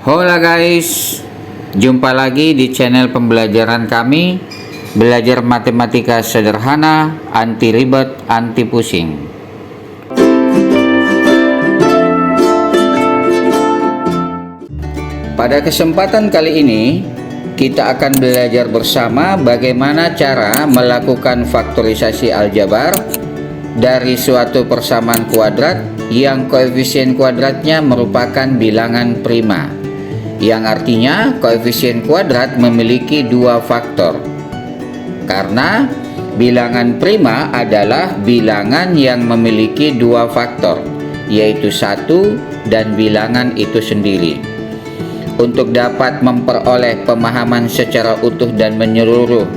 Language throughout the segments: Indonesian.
Hola guys, jumpa lagi di channel pembelajaran kami, belajar matematika sederhana, anti ribet, anti pusing. Pada kesempatan kali ini, kita akan belajar bersama bagaimana cara melakukan faktorisasi aljabar dari suatu persamaan kuadrat yang koefisien kuadratnya merupakan bilangan prima, yang artinya koefisien kuadrat memiliki dua faktor. Karena bilangan prima adalah bilangan yang memiliki dua faktor, yaitu satu dan bilangan itu sendiri. Untuk dapat memperoleh pemahaman secara utuh dan menyeluruh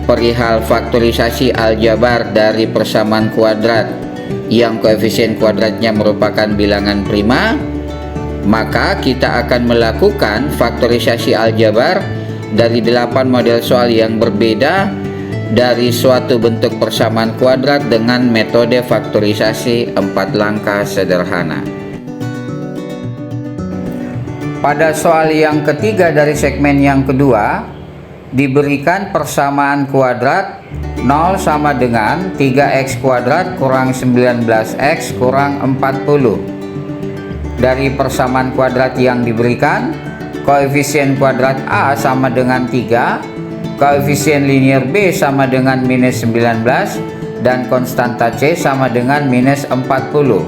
perihal faktorisasi aljabar dari persamaan kuadrat yang koefisien kuadratnya merupakan bilangan prima, maka kita akan melakukan faktorisasi aljabar dari 8 model soal yang berbeda dari suatu bentuk persamaan kuadrat dengan metode faktorisasi 4 langkah sederhana. Pada soal yang ketiga dari segmen yang kedua, diberikan persamaan kuadrat 0 sama dengan 3x kuadrat kurang 19x kurang 40. Dari persamaan kuadrat yang diberikan, koefisien kuadrat A sama dengan 3, koefisien linear B sama dengan minus 19, dan konstanta C sama dengan minus 40.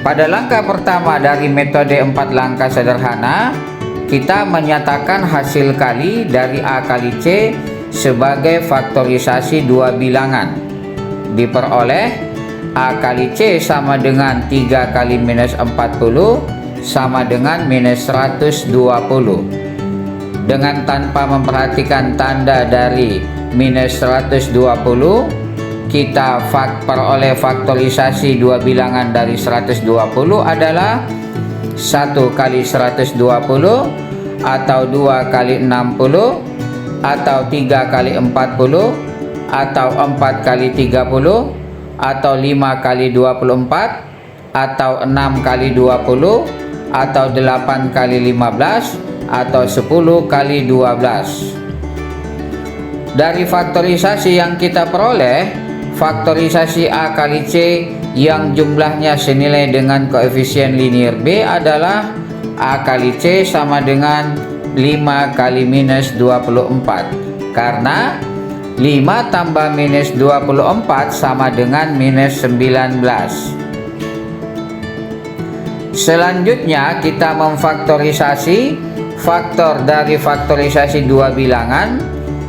Pada langkah pertama dari metode 4 langkah sederhana, kita menyatakan hasil kali dari A kali C sebagai faktorisasi dua bilangan. Diperoleh A kali C sama dengan 3 kali minus 40 sama dengan minus 120. Dengan tanpa memperhatikan tanda dari minus 120, kita peroleh faktorisasi dua bilangan dari 120 adalah 1 kali 120 atau 2 kali 60 atau 3 kali 40 atau 4 kali 30 atau 5 kali 24 atau 6 kali 20 atau 8 kali 15 atau 10 kali 12. Dari faktorisasi yang kita peroleh, faktorisasi A kali C yang jumlahnya senilai dengan koefisien linear B adalah A kali C sama dengan 5 kali minus 24, karena 5 tambah minus 24 sama dengan minus 19. Selanjutnya kita memfaktorisasi faktor dari faktorisasi dua bilangan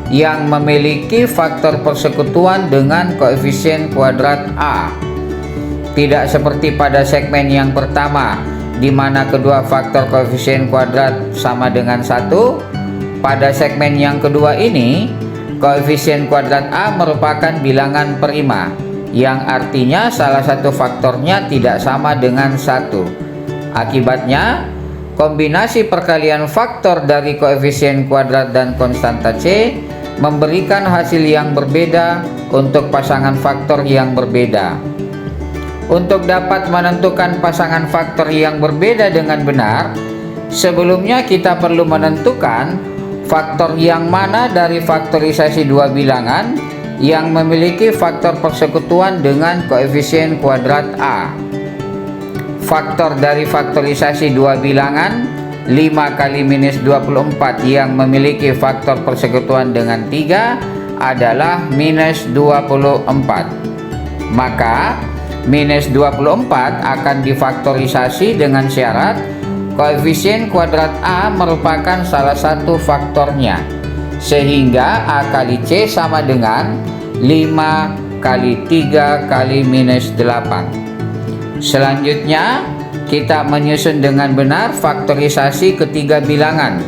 yang memiliki faktor persekutuan dengan koefisien kuadrat A. Tidak seperti pada segmen yang pertama, di mana kedua faktor koefisien kuadrat sama dengan 1. Pada segmen yang kedua ini, koefisien kuadrat A merupakan bilangan prima, yang artinya salah satu faktornya tidak sama dengan 1. Akibatnya, kombinasi perkalian faktor dari koefisien kuadrat dan konstanta C memberikan hasil yang berbeda untuk pasangan faktor yang berbeda. Untuk dapat menentukan pasangan faktor yang berbeda dengan benar, sebelumnya kita perlu menentukan faktor yang mana dari faktorisasi dua bilangan yang memiliki faktor persekutuan dengan koefisien kuadrat A. Faktor dari faktorisasi dua bilangan 5 kali minus 24 yang memiliki faktor persekutuan dengan 3 adalah minus 24. Maka minus 24 akan difaktorisasi dengan syarat koefisien kuadrat A merupakan salah satu faktornya, sehingga A kali C sama dengan 5 kali 3 kali minus 8. Selanjutnya, kita menyusun dengan benar faktorisasi ketiga bilangan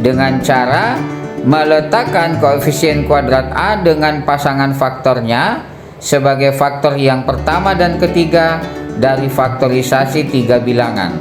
dengan cara meletakkan koefisien kuadrat A dengan pasangan faktornya sebagai faktor yang pertama dan ketiga dari faktorisasi tiga bilangan,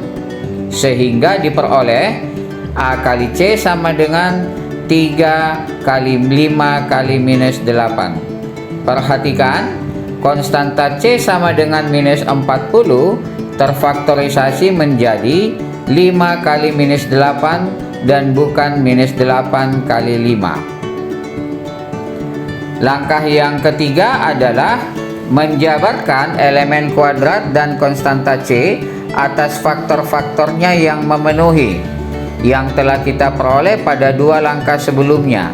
sehingga diperoleh A kali C sama dengan 3 kali 5 kali minus 8. Perhatikan, konstanta C sama dengan minus 40 terfaktorisasi menjadi 5 kali minus 8 dan bukan minus 8 kali 5. Langkah yang ketiga adalah menjabarkan elemen kuadrat dan konstanta C atas faktor-faktornya yang memenuhi yang telah kita peroleh pada dua langkah sebelumnya,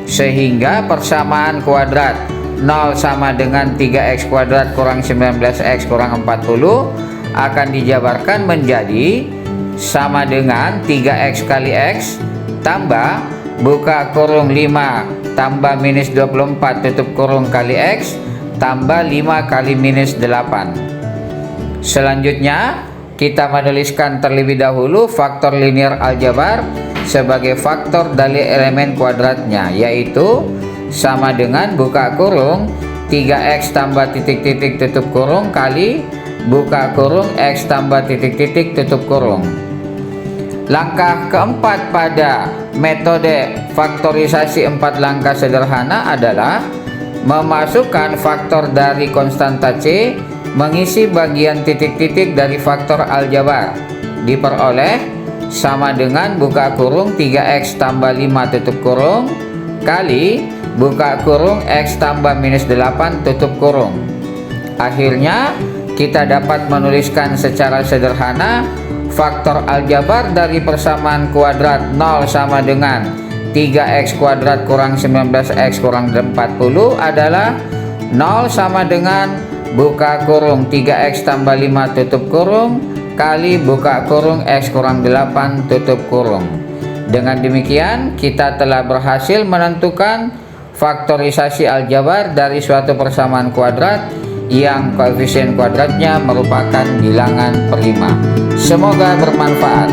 sehingga persamaan kuadrat 0 sama dengan 3x kuadrat kurang 19x kurang 40 akan dijabarkan menjadi sama dengan 3x kali x tambah buka kurung 5 tambah minus 24 tutup kurung kali x tambah 5 kali minus 8. Selanjutnya kita menuliskan terlebih dahulu faktor linear aljabar sebagai faktor dari elemen kuadratnya, yaitu sama dengan buka kurung 3x tambah titik-titik tutup kurung kali buka kurung x tambah titik-titik tutup kurung. Langkah keempat pada metode faktorisasi 4 langkah sederhana adalah memasukkan faktor dari konstanta C mengisi bagian titik-titik dari faktor aljabar, diperoleh sama dengan buka kurung 3x tambah 5 tutup kurung kali buka kurung x tambah minus 8 tutup kurung. Akhirnya kita dapat menuliskan secara sederhana faktor aljabar dari persamaan kuadrat 0 sama dengan 3x kuadrat kurang 19x kurang 40 adalah 0 sama dengan buka kurung 3x tambah 5 tutup kurung kali buka kurung x kurang 8 tutup kurung. Dengan demikian kita telah berhasil menentukan faktorisasi aljabar dari suatu persamaan kuadrat yang koefisien kuadratnya merupakan bilangan prima. Semoga bermanfaat.